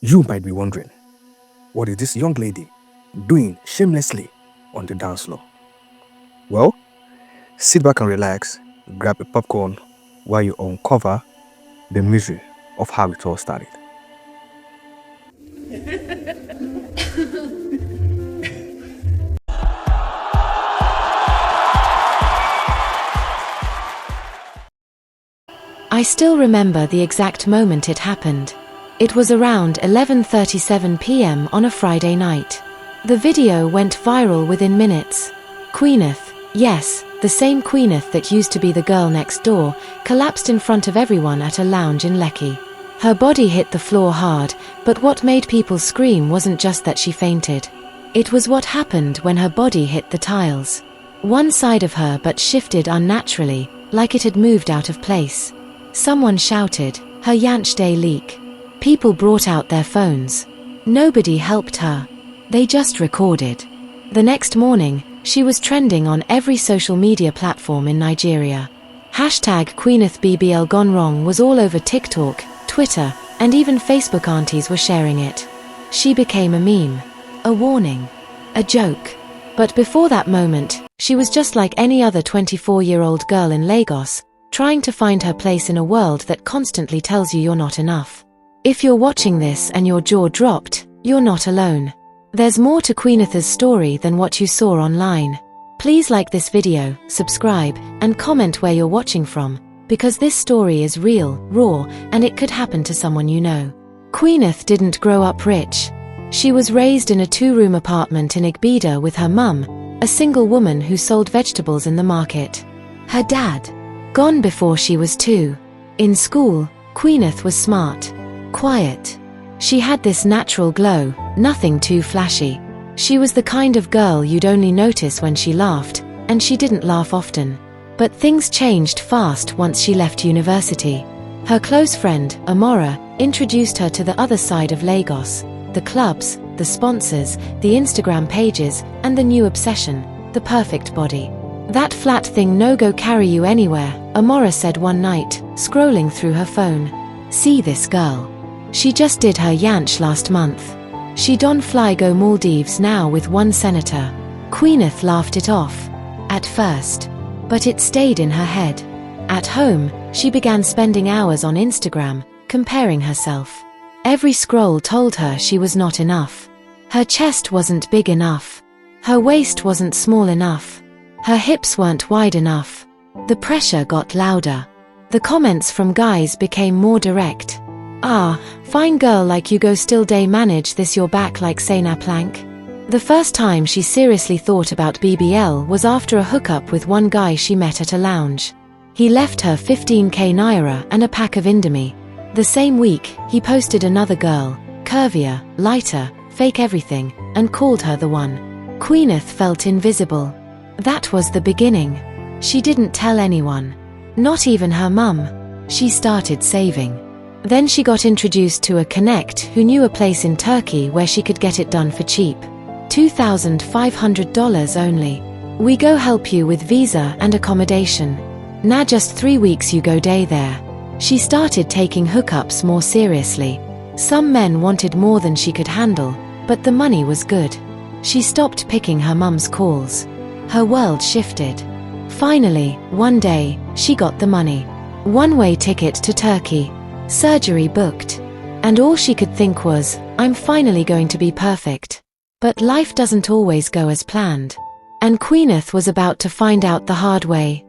You might be wondering, what is this young lady doing shamelessly on the dance floor? Well, sit back and relax, grab a popcorn while you uncover the mystery of how it all started. I still remember the exact moment it happened. It was around 11:37 p.m. on a Friday night. The video went viral within minutes. Queeneth, yes, the same Queeneth that used to be the girl next door, collapsed in front of everyone at a lounge in Lekki. Her body hit the floor hard, but what made people scream wasn't just that she fainted. It was what happened when her body hit the tiles. One side of her but shifted unnaturally, like it had moved out of place. Someone shouted, "Her yanch day leak." People brought out their phones. Nobody helped her. They just recorded. The next morning, she was trending on every social media platform in Nigeria. Hashtag Queeneth BBL gone wrong was all over TikTok, Twitter, and even Facebook aunties were sharing it. She became a meme, a warning, a joke. But before that moment, she was just like any other 24-year-old girl in Lagos, trying to find her place in a world that constantly tells you you're not enough. If you're watching this and your jaw dropped, you're not alone. There's more to Queeneth's story than what you saw online. Please like this video, subscribe, and comment where you're watching from, because this story is real, raw, and it could happen to someone you know. Queeneth didn't grow up rich. She was raised in a 2-room apartment in Igbida with her mum, a single woman who sold vegetables in the market. Her dad, gone before she was 2. In school, Queeneth was smart, quiet. She had this natural glow, nothing too flashy. She was the kind of girl you'd only notice when she laughed, and she didn't laugh often. But things changed fast once she left university. Her close friend, Amora, introduced her to the other side of Lagos, the clubs, the sponsors, the Instagram pages, and the new obsession, the perfect body. "That flat thing no go carry you anywhere," Amora said one night, scrolling through her phone. "See this girl. She just did her yanch last month. She don fly go Maldives now with one senator." Queeneth laughed it off. At first. But it stayed in her head. At home, she began spending hours on Instagram, comparing herself. Every scroll told her she was not enough. Her chest wasn't big enough. Her waist wasn't small enough. Her hips weren't wide enough. The pressure got louder. The comments from guys became more direct. "Ah, fine girl like you go still day manage this your back like Sena plank." The first time she seriously thought about BBL was after a hookup with one guy she met at a lounge. He left her 15k naira and a pack of Indomie. The same week, he posted another girl, curvier, lighter, fake everything, and called her the one. Queeneth felt invisible. That was the beginning. She didn't tell anyone. Not even her mum. She started saving. Then she got introduced to a connect who knew a place in Turkey where she could get it done for cheap. $2,500 only. "We go help you with visa and accommodation. Now just 3 weeks you go day there." She started taking hookups more seriously. Some men wanted more than she could handle, but the money was good. She stopped picking her mum's calls. Her world shifted. Finally, one day, she got the money. One-way ticket to Turkey. Surgery booked. And all she could think was, "I'm finally going to be perfect." But life doesn't always go as planned. And Queeneth was about to find out the hard way.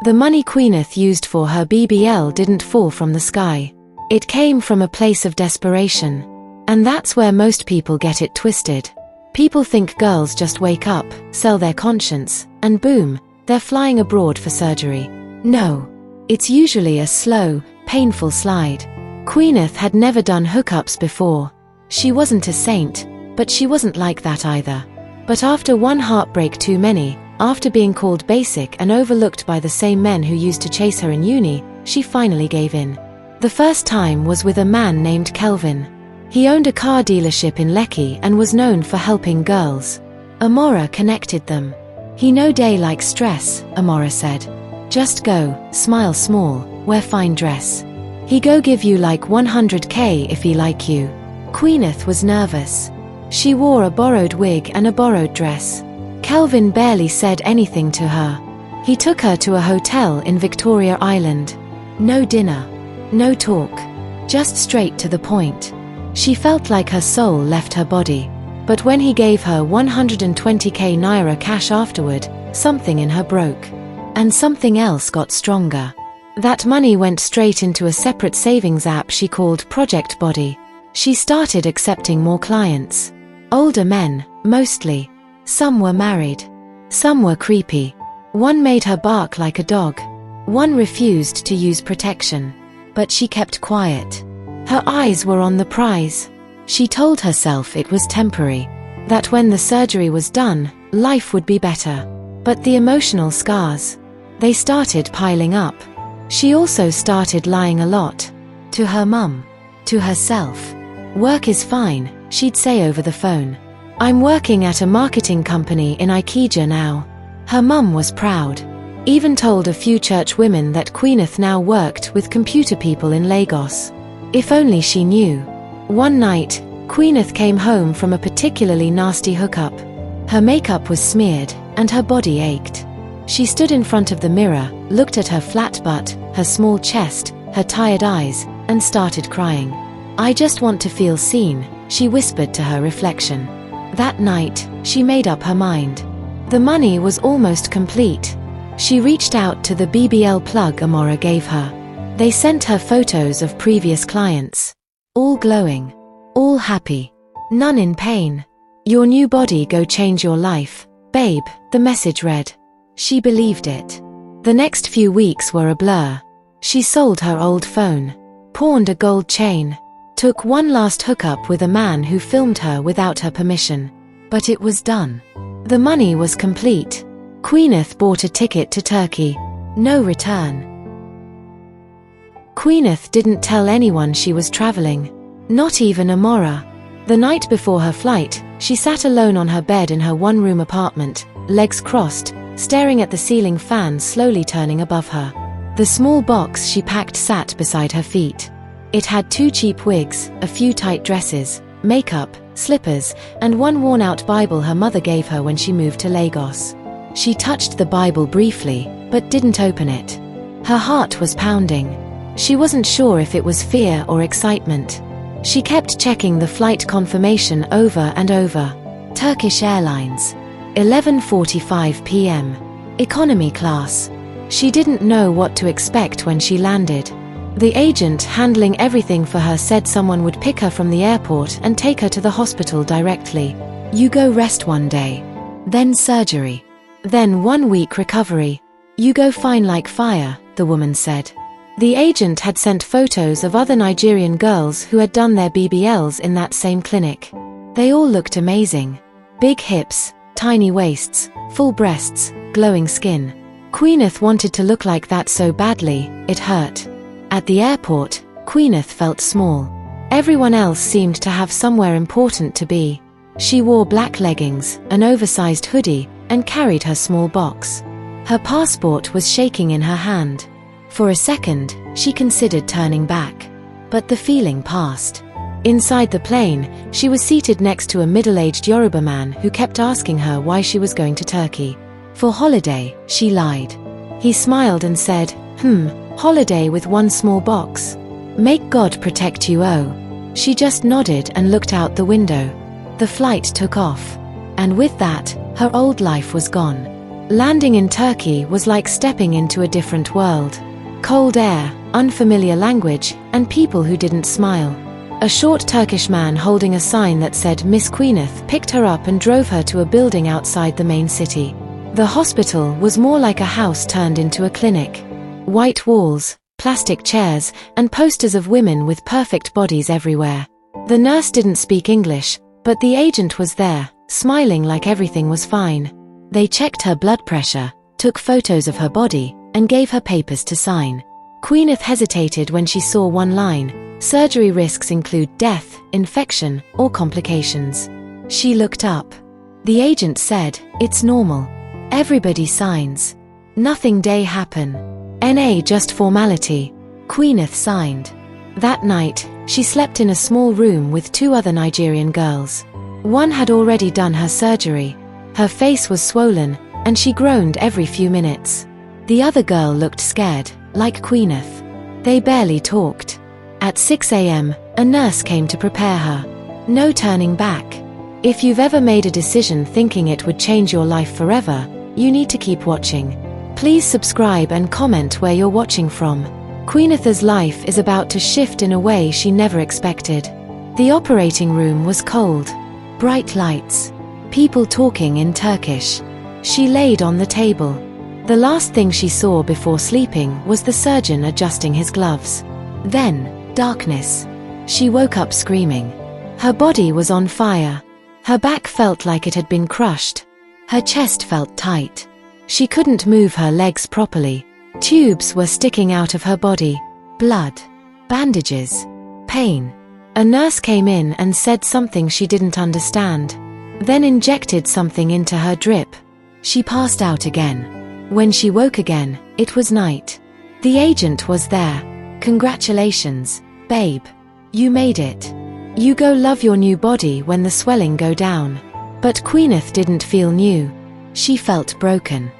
The money Queeneth used for her BBL didn't fall from the sky. It came from a place of desperation. And that's where most people get it twisted. People think girls just wake up, sell their conscience, and boom, they're flying abroad for surgery. No. It's usually a slow, painful slide. Queeneth had never done hookups before. She wasn't a saint, but she wasn't like that either. But after one heartbreak too many, after being called basic and overlooked by the same men who used to chase her in uni, she finally gave in. The first time was with a man named Kelvin. He owned a car dealership in Lekki and was known for helping girls. Amora connected them. "He no day like stress," Amora said. "Just go, smile small, wear fine dress. He go give you like 100k if he like you. Queeneth was nervous. She wore a borrowed wig and a borrowed dress. Kelvin barely said anything to her. He took her to a hotel in Victoria Island. No dinner. No talk. Just straight to the point. She felt like her soul left her body. But when he gave her 120k naira cash afterward, something in her broke. And something else got stronger. That money went straight into a separate savings app she called Project Body. She started accepting more clients. Older men, mostly. Some were married. Some were creepy. One made her bark like a dog. One refused to use protection. But she kept quiet. Her eyes were on the prize. She told herself it was temporary. That when the surgery was done, life would be better. But the emotional scars, they started piling up. She also started lying a lot. To her mum. To herself. Work is fine, she'd say over the phone. I'm working at a marketing company in Ikeja now. Her mum was proud. Even told a few church women that Queeneth now worked with computer people in Lagos. If only she knew. One night, Queeneth came home from a particularly nasty hookup. Her makeup was smeared, and her body ached. She stood in front of the mirror, looked at her flat butt, her small chest, her tired eyes, and started crying. I just want to feel seen, she whispered to her reflection. That night, she made up her mind. The money was almost complete. She reached out to the BBL plug Amora gave her. They sent her photos of previous clients. All glowing. All happy. None in pain. Your new body go change your life, babe, the message read. She believed it. The next few weeks were a blur. She sold her old phone. Pawned a gold chain. Took one last hookup with a man who filmed her without her permission. But it was done. The money was complete. Queeneth bought a ticket to Turkey. No return. Queeneth didn't tell anyone she was traveling. Not even Amora. The night before her flight, she sat alone on her bed in her one-room apartment, legs crossed, staring at the ceiling fan slowly turning above her. The small box she packed sat beside her feet. It had 2 cheap wigs, a few tight dresses, makeup, slippers, and one worn-out Bible her mother gave her when she moved to Lagos. She touched the Bible briefly, but didn't open it. Her heart was pounding. She wasn't sure if it was fear or excitement. She kept checking the flight confirmation over and over. Turkish Airlines. 11:45 p.m. Economy class. She didn't know what to expect when she landed. The agent handling everything for her said someone would pick her from the airport and take her to the hospital directly. You go rest one day. Then surgery. Then 1 week recovery. You go fine like fire, the woman said. The agent had sent photos of other Nigerian girls who had done their BBLs in that same clinic. They all looked amazing. Big hips, tiny waists, full breasts, glowing skin. Queeneth wanted to look like that so badly, it hurt. At the airport, Queeneth felt small. Everyone else seemed to have somewhere important to be. She wore black leggings, an oversized hoodie, and carried her small box. Her passport was shaking in her hand. For a second, she considered turning back. But the feeling passed. Inside the plane, she was seated next to a middle-aged Yoruba man who kept asking her why she was going to Turkey. For holiday, she lied. He smiled and said, holiday with one small box. Make God protect you, oh. She just nodded and looked out the window. The flight took off. And with that, her old life was gone. Landing in Turkey was like stepping into a different world. Cold air, unfamiliar language, and people who didn't smile. A short Turkish man holding a sign that said Miss Queeneth picked her up and drove her to a building outside the main city. The hospital was more like a house turned into a clinic. White walls, plastic chairs, and posters of women with perfect bodies everywhere. The nurse didn't speak English, but the agent was there, smiling like everything was fine. They checked her blood pressure, took photos of her body, and gave her papers to sign. Queeneth hesitated when she saw one line: surgery risks include death, infection, or complications. She looked up. The agent said, it's normal. Everybody signs. Nothing day happen. NA just formality. Queeneth signed. That night, She slept in a small room with 2 other Nigerian girls. One had already done her surgery. Her face was swollen, and she groaned every few minutes. The other girl looked scared, like Queeneth. They barely talked. At 6 a.m., a nurse came to prepare her. No turning back. If you've ever made a decision thinking it would change your life forever, you need to keep watching. Please subscribe and comment where you're watching from. Queeneth's life is about to shift in a way she never expected. The operating room was cold. Bright lights. People talking in Turkish. She laid on the table. The last thing she saw before sleeping was the surgeon adjusting his gloves. Then, darkness. She woke up screaming. Her body was on fire. Her back felt like it had been crushed. Her chest felt tight. She couldn't move her legs properly. Tubes were sticking out of her body. Blood. Bandages. Pain. A nurse came in and said something she didn't understand. Then injected something into her drip. She passed out again. When she woke again, it was night. The agent was there. Congratulations, babe. You made it. You go love your new body when the swelling go down. But Queeneth didn't feel new. She felt broken.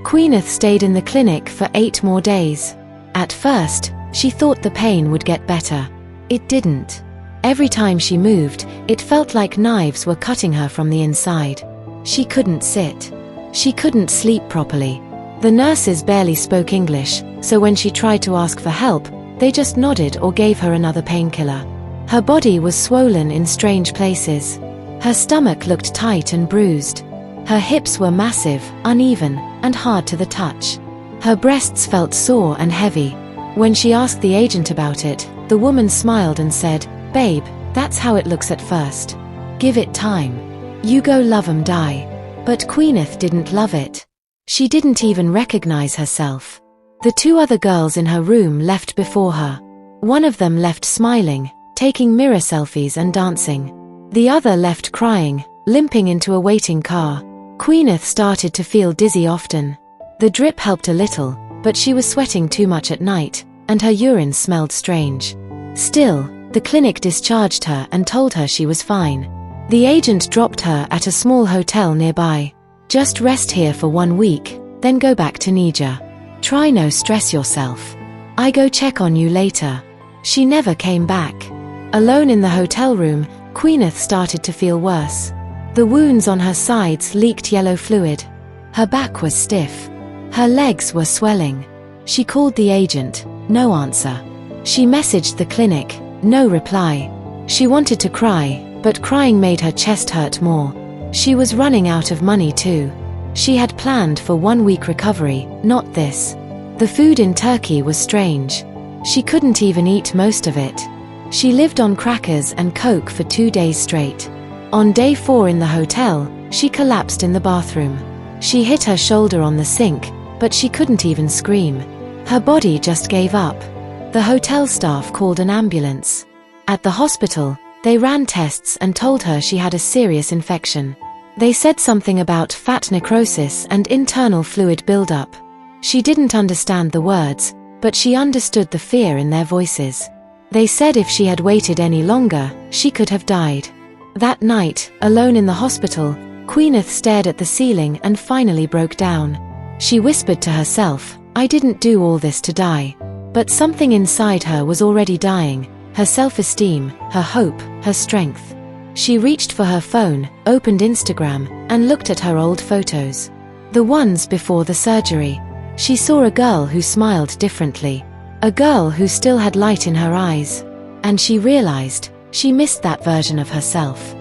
Queeneth stayed in the clinic for 8 more days. At first, she thought the pain would get better. It didn't. Every time she moved, it felt like knives were cutting her from the inside. She couldn't sit. She couldn't sleep properly. The nurses barely spoke English, so when she tried to ask for help, they just nodded or gave her another painkiller. Her body was swollen in strange places. Her stomach looked tight and bruised. Her hips were massive, uneven, and hard to the touch. Her breasts felt sore and heavy. When she asked the agent about it, the woman smiled and said, "Babe, that's how it looks at first. Give it time. You go love 'em die." But Queeneth didn't love it. She didn't even recognize herself. The 2 other girls in her room left before her. One of them left smiling, taking mirror selfies and dancing. The other left crying, limping into a waiting car. Queeneth started to feel dizzy often. The drip helped a little, but she was sweating too much at night, and her urine smelled strange. Still, the clinic discharged her and told her she was fine. The agent dropped her at a small hotel nearby. "Just rest here for 1 week, then go back to Niger. Try no stress yourself. I go check on you later." She never came back. Alone in the hotel room, Queeneth started to feel worse. The wounds on her sides leaked yellow fluid. Her back was stiff. Her legs were swelling. She called the agent, no answer. She messaged the clinic, no reply. She wanted to cry, but crying made her chest hurt more. She was running out of money too. She had planned for 1 week recovery, not this. The food in Turkey was strange. She couldn't even eat most of it. She lived on crackers and Coke for 2 days straight. On day 4 in the hotel, she collapsed in the bathroom. She hit her shoulder on the sink, but she couldn't even scream. Her body just gave up. The hotel staff called an ambulance. At the hospital, they ran tests and told her she had a serious infection. They said something about fat necrosis and internal fluid buildup. She didn't understand the words, but she understood the fear in their voices. They said if she had waited any longer, she could have died. That night, alone in the hospital, Queeneth stared at the ceiling and finally broke down. She whispered to herself, "I didn't do all this to die." But something inside her was already dying, her self-esteem, her hope, her strength. She reached for her phone, opened Instagram, and looked at her old photos. The ones before the surgery. She saw a girl who smiled differently. A girl who still had light in her eyes. And she realized, she missed that version of herself.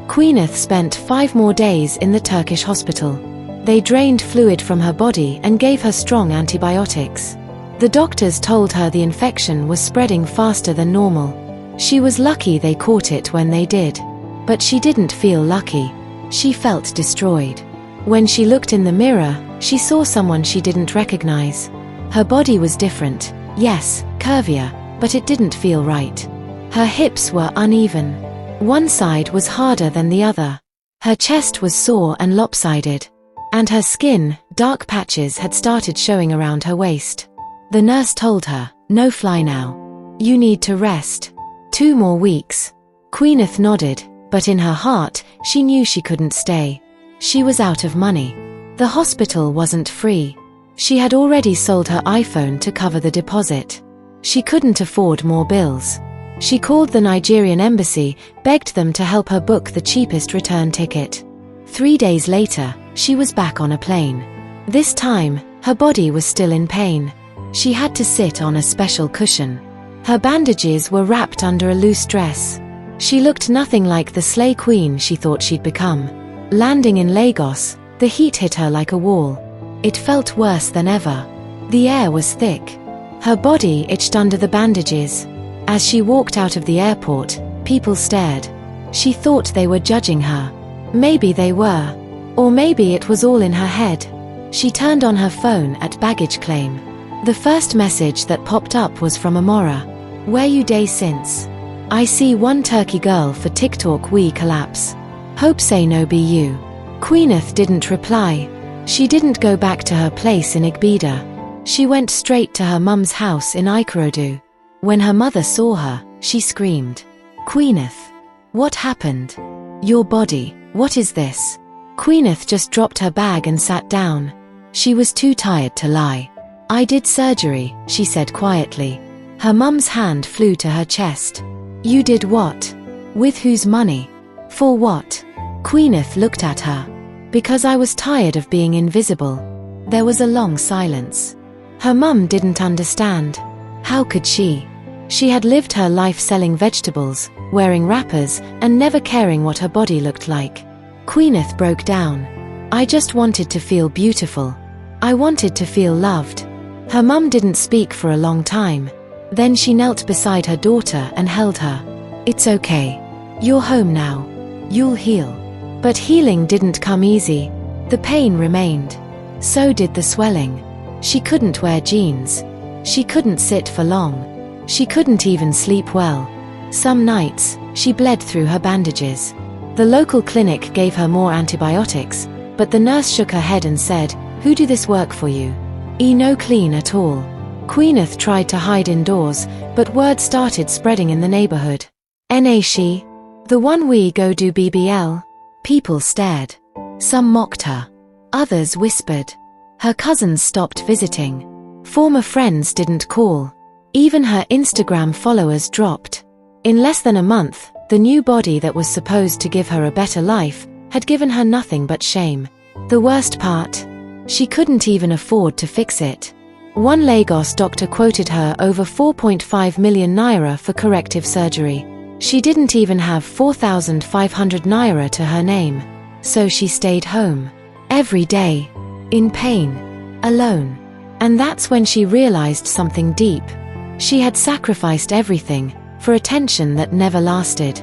Queeneth spent 5 more days in the Turkish hospital. They drained fluid from her body and gave her strong antibiotics. The doctors told her the infection was spreading faster than normal. She was lucky they caught it when they did. But she didn't feel lucky. She felt destroyed. When she looked in the mirror, she saw someone she didn't recognize. Her body was different, yes, curvier, but it didn't feel right. Her hips were uneven. One side was harder than the other. Her chest was sore and lopsided. And her skin, dark patches had started showing around her waist. The nurse told her, "No fly now. You need to rest. 2 more weeks. Queeneth nodded, but in her heart, she knew she couldn't stay. She was out of money. The hospital wasn't free. She had already sold her iPhone to cover the deposit. She couldn't afford more bills. She called the Nigerian embassy, begged them to help her book the cheapest return ticket. 3 days later, she was back on a plane. This time, her body was still in pain. She had to sit on a special cushion. Her bandages were wrapped under a loose dress. She looked nothing like the slay queen she thought she'd become. Landing in Lagos, the heat hit her like a wall. It felt worse than ever. The air was thick. Her body itched under the bandages. As she walked out of the airport, people stared. She thought they were judging her. Maybe they were. Or maybe it was all in her head. She turned on her phone at baggage claim. The first message that popped up was from Amora. Where you day since? I see one Turkey girl for TikTok we collapse. Hope say no be you. Queeneth didn't reply. She didn't go back to her place in Igbida. She went straight to her mum's house in Ikorodu. When her mother saw her, she screamed. Queeneth, what happened? Your body, what is this? Queeneth just dropped her bag and sat down. She was too tired to lie. I did surgery, she said quietly. Her mum's hand flew to her chest. You did what? With whose money? For what? Queeneth looked at her. Because I was tired of being invisible. There was a long silence. Her mum didn't understand. How could she? She had lived her life selling vegetables, wearing wrappers, and never caring what her body looked like. Queeneth broke down. I just wanted to feel beautiful. I wanted to feel loved. Her mum didn't speak for a long time. Then she knelt beside her daughter and held her. It's okay. You're home now. You'll heal. But healing didn't come easy. The pain remained. So did the swelling. She couldn't wear jeans. She couldn't sit for long. She couldn't even sleep well. Some nights, she bled through her bandages. The local clinic gave her more antibiotics, but the nurse shook her head and said, Who do this work for you? No clean at all. Queeneth tried to hide indoors, but word started spreading in the neighborhood. She? The one we go do BBL? People stared. Some mocked her. Others whispered. Her cousins stopped visiting. Former friends didn't call. Even her Instagram followers dropped. In less than a month, the new body that was supposed to give her a better life had given her nothing but shame. The worst part? She couldn't even afford to fix it. One Lagos doctor quoted her over 4.5 million naira for corrective surgery. She didn't even have 4,500 naira to her name. So she stayed home. Every day. In pain. Alone. And that's when she realized something deep. She had sacrificed everything for attention that never lasted.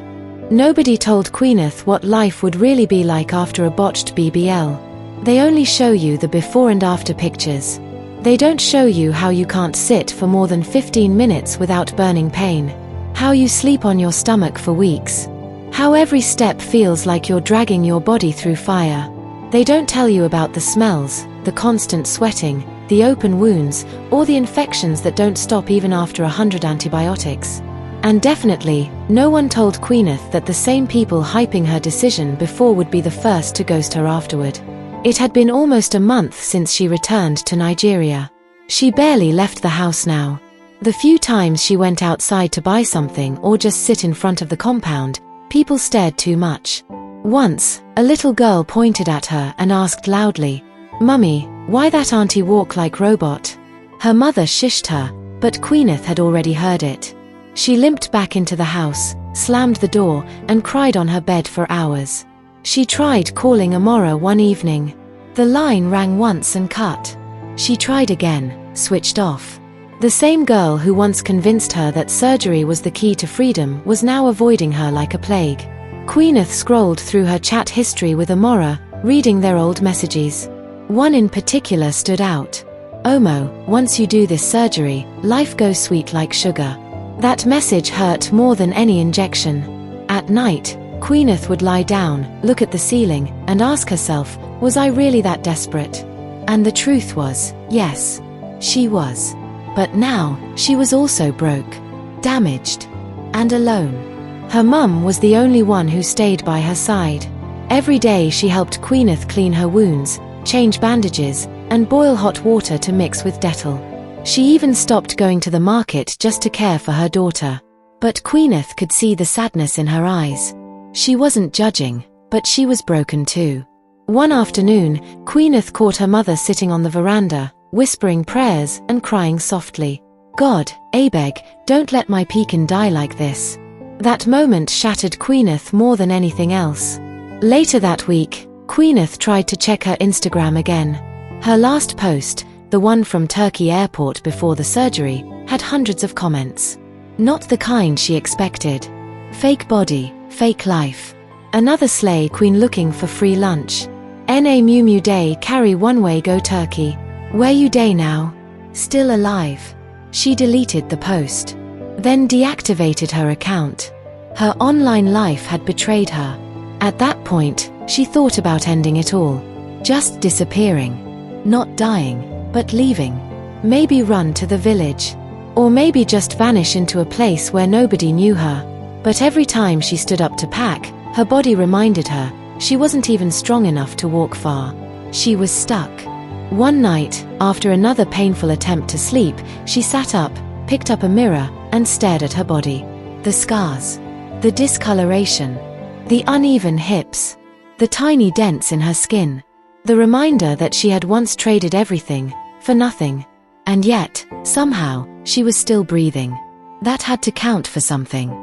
Nobody told Queeneth what life would really be like after a botched BBL. They only show you the before and after pictures. They don't show you how you can't sit for more than 15 minutes without burning pain. How you sleep on your stomach for weeks. How every step feels like you're dragging your body through fire. They don't tell you about the smells, the constant sweating, the open wounds, or the infections that don't stop even after 100 antibiotics. And definitely, no one told Queeneth that the same people hyping her decision before would be the first to ghost her afterward. It had been almost a month since she returned to Nigeria. She barely left the house now. The few times she went outside to buy something or just sit in front of the compound, people stared too much. Once, a little girl pointed at her and asked loudly, "Mummy, why that auntie walk like robot?" Her mother shished her, but Queeneth had already heard it. She limped back into the house, slammed the door, and cried on her bed for hours. She tried calling Amora one evening. The line rang once and cut. She tried again, switched off. The same girl who once convinced her that surgery was the key to freedom was now avoiding her like a plague. Queeneth scrolled through her chat history with Amora, reading their old messages. One in particular stood out. "Omo, once you do this surgery, life goes sweet like sugar." That message hurt more than any injection. At night, Queeneth would lie down, look at the ceiling, and ask herself, was I really that desperate? And the truth was, yes, she was. But now, she was also broke. damaged, and alone. Her mum was the only one who stayed by her side. Every day she helped Queeneth clean her wounds, change bandages, and boil hot water to mix with Dettol. She even stopped going to the market just to care for her daughter. But Queeneth could see the sadness in her eyes. She wasn't judging, but she was broken too. One afternoon, Queeneth caught her mother sitting on the veranda, whispering prayers and crying softly. "God, Abeg, don't let my pekin die like this." That moment shattered Queeneth more than anything else. Later that week, Queeneth tried to check her Instagram again. Her last post, the one from Turkey Airport before the surgery, had hundreds of comments. Not the kind she expected. Fake body, fake life. Another slay queen looking for free lunch. Na Mew Mew Day carry one way go Turkey. Where you day now? Still alive. She deleted the post. Then deactivated her account. Her online life had betrayed her. At that point, she thought about ending it all. Just disappearing. Not dying, but leaving. Maybe run to the village. Or maybe just vanish into a place where nobody knew her. But every time she stood up to pack, her body reminded her she wasn't even strong enough to walk far. She was stuck. One night, after another painful attempt to sleep, she sat up, picked up a mirror, and stared at her body. The scars. The discoloration. The uneven hips. The tiny dents in her skin. The reminder that she had once traded everything for nothing. And yet, somehow, she was still breathing. That had to count for something.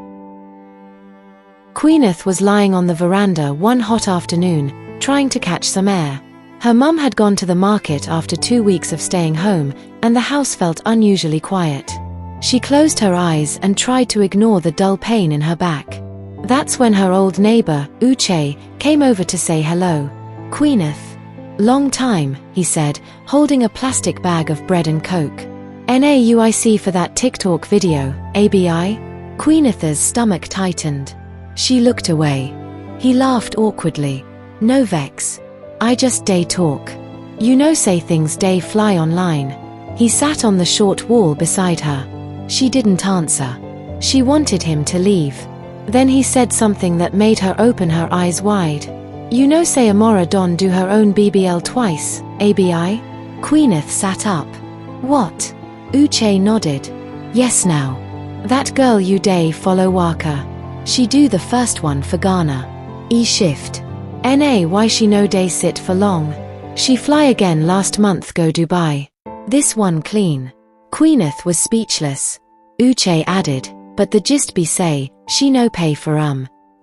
Queeneth was lying on the veranda one hot afternoon, trying to catch some air. Her mum had gone to the market after 2 weeks of staying home, and the house felt unusually quiet. She closed her eyes and tried to ignore the dull pain in her back. That's when her old neighbor, Uche, came over to say hello. "Queeneth." "Long time," he said, holding a plastic bag of bread and coke. "Nauic for that TikTok video, ABI?" Queeneth's stomach tightened. She looked away. He laughed awkwardly. "No vex. I just day talk. You know say things day fly online." He sat on the short wall beside her. She didn't answer. She wanted him to leave. Then he said something that made her open her eyes wide. "You know say Amora Don do her own BBL twice, ABI?" Queeneth sat up. "What?" Uche nodded. "Yes now. That girl you day follow Waka. She do the first one for Ghana. E-shift. Why she no day sit for long. She fly again last month go Dubai. This one clean." Queeneth was speechless. Uche added, "But the gist be say, she no pay for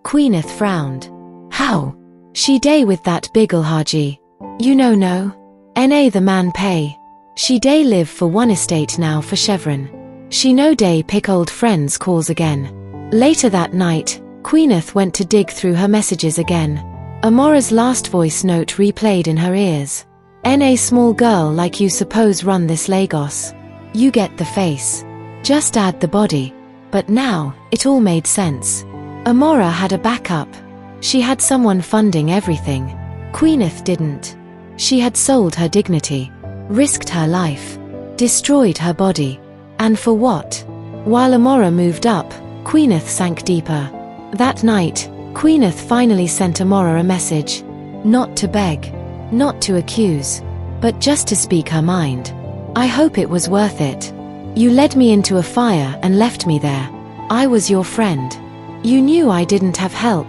Queeneth frowned. "How? She day with that biggle Haji. You know no? The man pay. She day live for one estate now for Chevron. She no day pick old friends calls again." Later that night, Queeneth went to dig through her messages again. Amora's last voice note replayed in her ears. Small girl like you suppose run this Lagos. You get the face. Just add the body." But now, it all made sense. Amora had a backup. She had someone funding everything. Queeneth didn't. She had sold her dignity, risked her life, destroyed her body. And for what? While Amora moved up, Queeneth sank deeper. That night, Queeneth finally sent Amora a message. Not to beg, not to accuse, but just to speak her mind. "I hope it was worth it. You led me into a fire and left me there. I was your friend. You knew I didn't have help.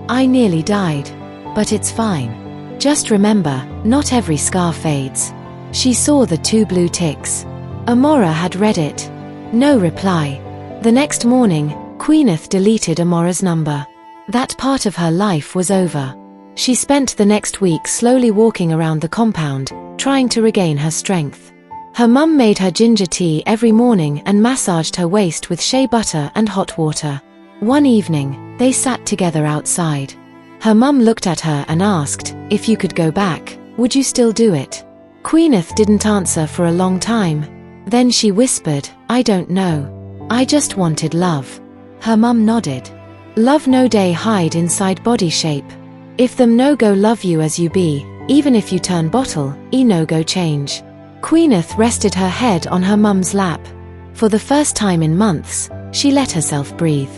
I nearly died. But it's fine. Just remember, not every scar fades." She saw the 2 blue ticks. Amora had read it. No reply. The next morning, Queeneth deleted Amora's number. That part of her life was over. She spent the next week slowly walking around the compound, trying to regain her strength. Her mum made her ginger tea every morning and massaged her waist with shea butter and hot water. One evening, they sat together outside. Her mum looked at her and asked, "If you could go back, would you still do it?" Queeneth didn't answer for a long time. Then she whispered, "I don't know. I just wanted love." Her mum nodded. "Love no day hide inside body shape. If them no go love you as you be, even if you turn bottle, no go change." Queeneth rested her head on her mum's lap. For the first time in months, She let herself breathe.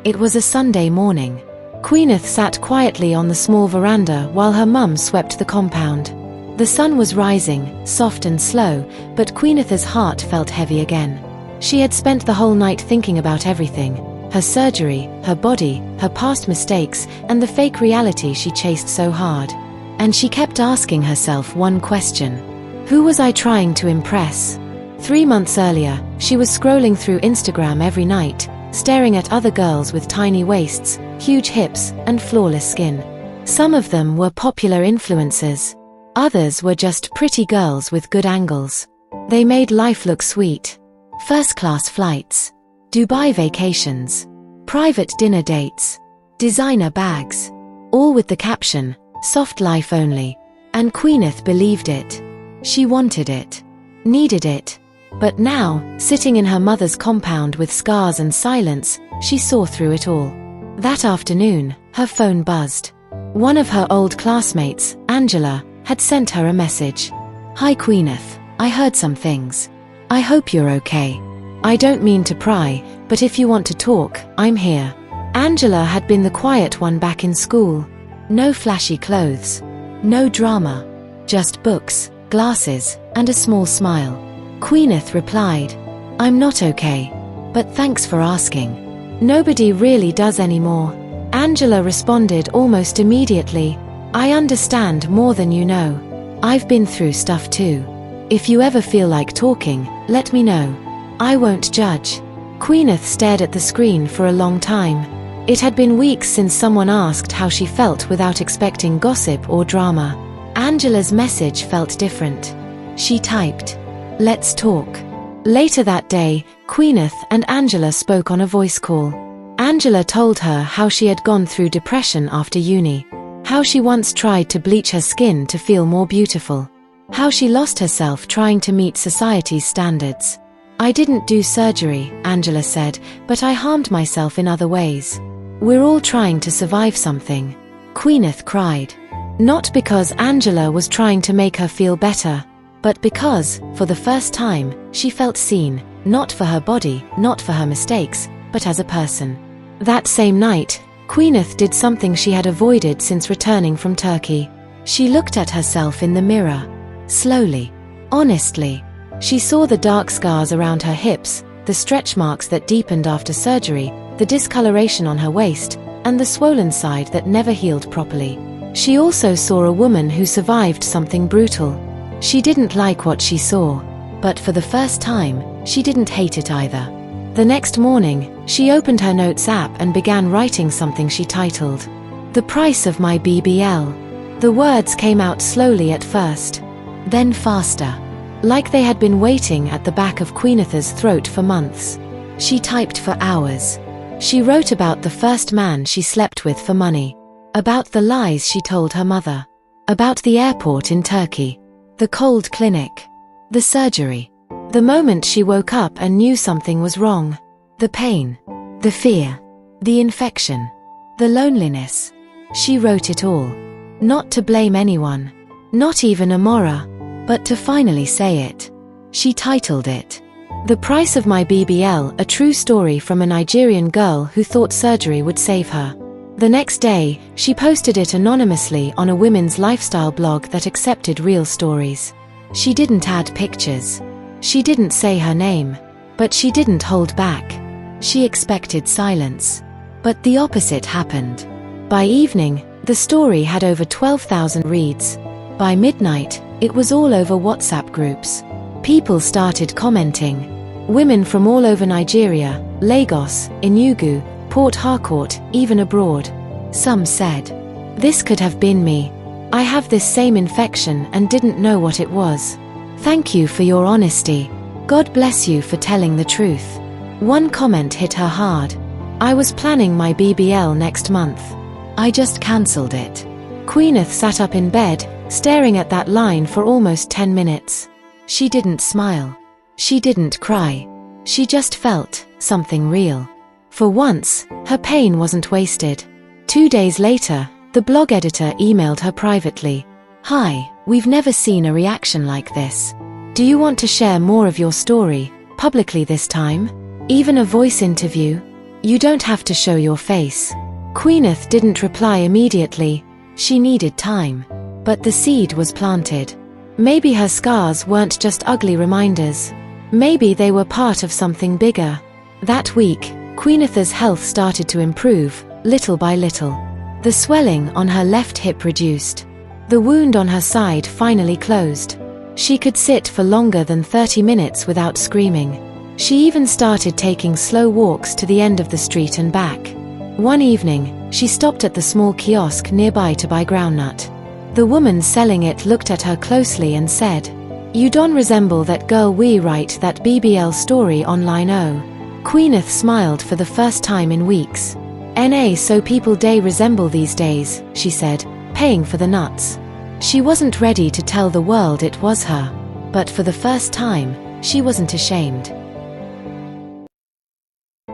It was a Sunday morning. Queeneth sat quietly on the small veranda while her mum swept the compound. The sun was rising, soft and slow, but Queeneth's heart felt heavy again. She had spent the whole night thinking about everything: her surgery, her body, her past mistakes, and the fake reality she chased so hard. And she kept asking herself one question: who was I trying to impress? 3 months earlier, she was scrolling through Instagram every night, staring at other girls with tiny waists, huge hips, and flawless skin. Some of them were popular influencers. Others were just pretty girls with good angles. They made life look sweet. First-class flights, Dubai vacations, private dinner dates, designer bags, all with the caption, "Soft life only." And Queeneth believed it. She wanted it, needed it. But now, sitting in her mother's compound with scars and silence, she saw through it all. That afternoon, her phone buzzed. One of her old classmates, Angela, had sent her a message. "Hi Queeneth, I heard some things. I hope you're okay. I don't mean to pry, but if you want to talk, I'm here." Angela had been the quiet one back in school. No flashy clothes. No drama. Just books, glasses, and a small smile. Queeneth replied, "I'm not okay. But thanks for asking. Nobody really does anymore." Angela responded almost immediately, "I understand more than you know. I've been through stuff too. If you ever feel like talking, let me know. I won't judge." Queeneth stared at the screen for a long time. It had been weeks since someone asked how she felt without expecting gossip or drama. Angela's message felt different. She typed, "Let's talk." Later that day, Queeneth and Angela spoke on a voice call. Angela told her how she had gone through depression after uni. How she once tried to bleach her skin to feel more beautiful. How she lost herself trying to meet society's standards. "I didn't do surgery," Angela said, "but I harmed myself in other ways. We're all trying to survive something." Queeneth cried. Not because Angela was trying to make her feel better, but because, for the first time, she felt seen, not for her body, not for her mistakes, but as a person. That same night, Queeneth did something she had avoided since returning from Turkey. She looked at herself in the mirror. Slowly. Honestly. She saw the dark scars around her hips, the stretch marks that deepened after surgery, the discoloration on her waist, and the swollen side that never healed properly. She also saw a woman who survived something brutal. She didn't like what she saw, but for the first time, she didn't hate it either. The next morning, she opened her notes app and began writing something she titled, "The Price of My BBL." The words came out slowly at first, then faster, like they had been waiting at the back of Queeneth's throat for months. She typed for hours. She wrote about the first man she slept with for money, about the lies she told her mother, about the airport in Turkey, the cold clinic, the surgery, the moment she woke up and knew something was wrong, the pain, the fear, the infection, the loneliness. She wrote it all. Not to blame anyone, not even Amora, but to finally say it. She titled it, "The Price of My BBL, a true story from a Nigerian girl who thought surgery would save her." The next day, she posted it anonymously on a women's lifestyle blog that accepted real stories. She didn't add pictures. She didn't say her name. But she didn't hold back. She expected silence. But the opposite happened. By evening, the story had over 12,000 reads. By midnight, it was all over WhatsApp groups. People started commenting. Women from all over Nigeria, Lagos, Enugu, Port Harcourt, even abroad. Some said, "This could have been me. I have this same infection and didn't know what it was. Thank you for your honesty. God bless you for telling the truth." One comment hit her hard. "I was planning my BBL next month. I just cancelled it." Queeneth sat up in bed, staring at that line for almost 10 minutes. She didn't smile. She didn't cry. She just felt something real. For once, her pain wasn't wasted. 2 days later, the blog editor emailed her privately. "Hi, we've never seen a reaction like this. Do you want to share more of your story, publicly this time?" Even a voice interview? You don't have to show your face. Queeneth didn't reply immediately. She needed time. But the seed was planted. Maybe her scars weren't just ugly reminders. Maybe they were part of something bigger. That week, Queeneth's health started to improve, little by little. The swelling on her left hip reduced. The wound on her side finally closed. She could sit for longer than 30 minutes without screaming. She even started taking slow walks to the end of the street and back. One evening, she stopped at the small kiosk nearby to buy groundnut. The woman selling it looked at her closely and said, "You don't resemble that girl we write that BBL story online oh." Queeneth smiled for the first time in weeks. "Na so people day resemble these days," she said, paying for the nuts. She wasn't ready to tell the world it was her. But for the first time, she wasn't ashamed.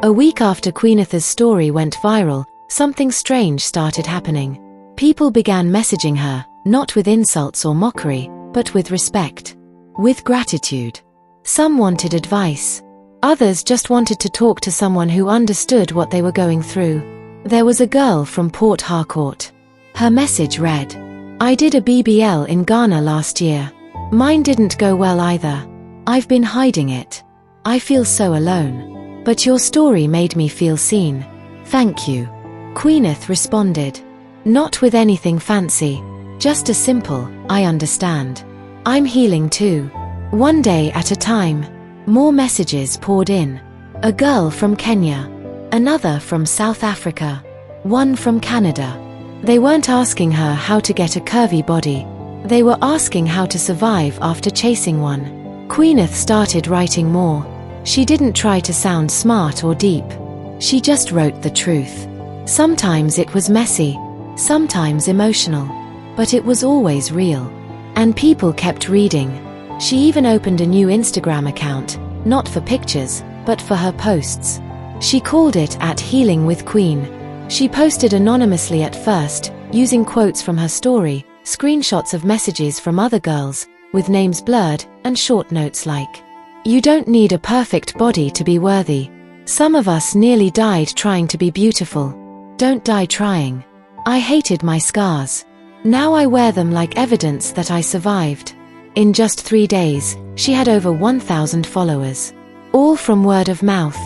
A week after Queeneth's story went viral, something strange started happening. People began messaging her, not with insults or mockery, but with respect. With gratitude. Some wanted advice. Others just wanted to talk to someone who understood what they were going through. There was a girl from Port Harcourt. Her message read, "I did a BBL in Ghana last year. Mine didn't go well either. I've been hiding it. I feel so alone. But your story made me feel seen. Thank you." Queeneth responded. Not with anything fancy. Just a simple, "I understand. I'm healing too." One day at a time. More messages poured in. A girl from Kenya. Another from South Africa. One from Canada. They weren't asking her how to get a curvy body. They were asking how to survive after chasing one. Queeneth started writing more. She didn't try to sound smart or deep. She just wrote the truth. Sometimes it was messy, sometimes emotional, but it was always real. And people kept reading. She even opened a new Instagram account, not for pictures, but for her posts. She called it @ Healing with Queen. She posted anonymously at first, using quotes from her story, screenshots of messages from other girls, with names blurred, and short notes like, "You don't need a perfect body to be worthy. Some of us nearly died trying to be beautiful. Don't die trying. I hated my scars. Now I wear them like evidence that I survived." In just 3 days, she had over 1,000 followers. All from word of mouth.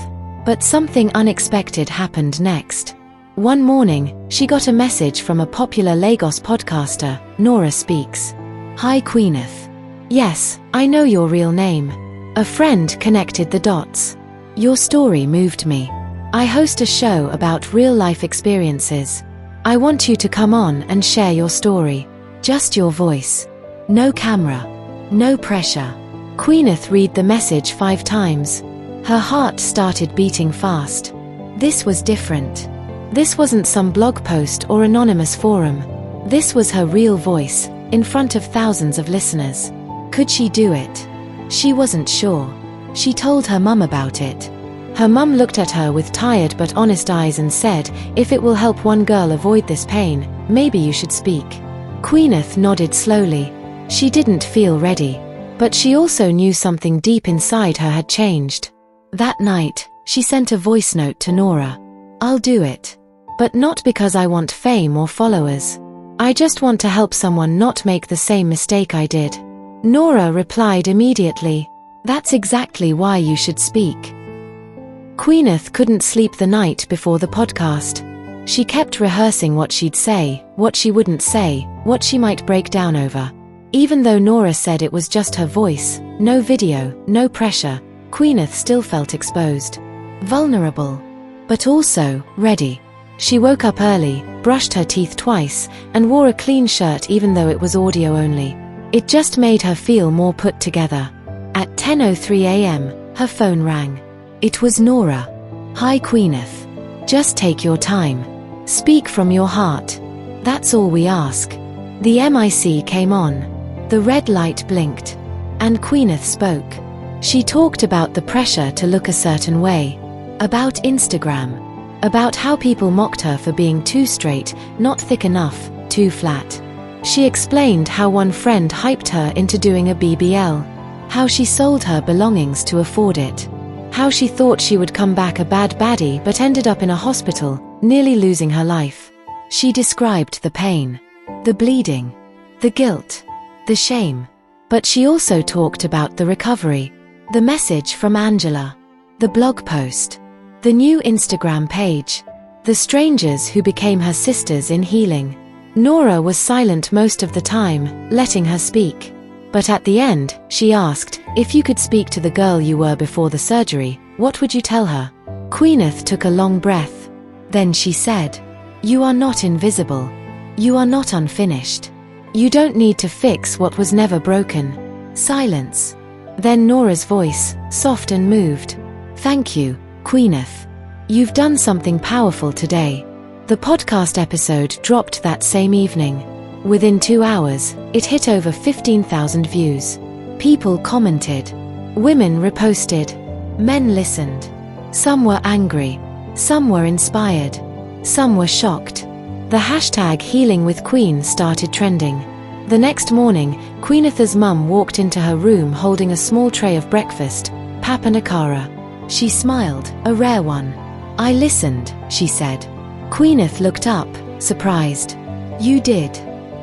But something unexpected happened next. One morning, she got a message from a popular Lagos podcaster, Nora Speaks. "Hi Queeneth. Yes, I know your real name. A friend connected the dots. Your story moved me. I host a show about real-life experiences. I want you to come on and share your story. Just your voice. No camera. No pressure." Queeneth read the message 5 times. Her heart started beating fast. This was different. This wasn't some blog post or anonymous forum. This was her real voice, in front of thousands of listeners. Could she do it? She wasn't sure. She told her mum about it. Her mum looked at her with tired but honest eyes and said, "If it will help one girl avoid this pain, maybe you should speak." Queeneth nodded slowly. She didn't feel ready. But she also knew something deep inside her had changed. That night, she sent a voice note to Nora. "I'll do it. But not because I want fame or followers. I just want to help someone not make the same mistake I did." Nora replied immediately, "That's exactly why you should speak." Queeneth couldn't sleep the night before the podcast. She kept rehearsing what she'd say, what she wouldn't say, what she might break down over. Even though Nora said it was just her voice, no video, no pressure, Queeneth still felt exposed. Vulnerable. But also, ready. She woke up early, brushed her teeth twice, and wore a clean shirt even though it was audio only. It just made her feel more put together. At 10:03 a.m., her phone rang. It was Nora. "Hi Queeneth. Just take your time. Speak from your heart. That's all we ask." The mic came on. The red light blinked. And Queeneth spoke. She talked about the pressure to look a certain way. About Instagram. About how people mocked her for being too straight, not thick enough, too flat. She explained how one friend hyped her into doing a BBL. How she sold her belongings to afford it. How she thought she would come back a bad baddie but ended up in a hospital, nearly losing her life. She described the pain, the bleeding, the guilt, the shame. But she also talked about the recovery, the message from Angela, the blog post, the new Instagram page, the strangers who became her sisters in healing. Nora was silent most of the time, letting her speak. But at the end, she asked, if you could speak to the girl you were before the surgery, what would you tell her? Queeneth took a long breath. Then she said, you are not invisible. You are not unfinished. You don't need to fix what was never broken. Silence. Then Nora's voice, soft and moved. Thank you, Queeneth. You've done something powerful today. The podcast episode dropped that same evening. Within 2 hours, it hit over 15,000 views. People commented. Women reposted. Men listened. Some were angry. Some were inspired. Some were shocked. The hashtag #HealingWithQueen started trending. The next morning, Queeneth's mum walked into her room holding a small tray of breakfast, pap and akara. She smiled, a rare one. I listened, she said. Queeneth looked up, surprised. You did.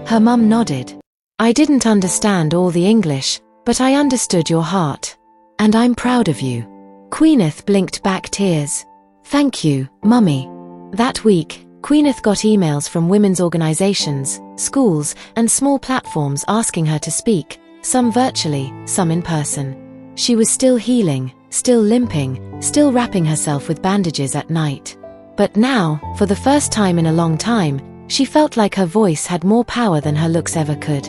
Her mum nodded. I didn't understand all the English, but I understood your heart. And I'm proud of you. Queeneth blinked back tears. Thank you, Mummy. That week, Queeneth got emails from women's organizations, schools, and small platforms asking her to speak, some virtually, some in person. She was still healing, still limping, still wrapping herself with bandages at night. But now, for the first time in a long time, she felt like her voice had more power than her looks ever could.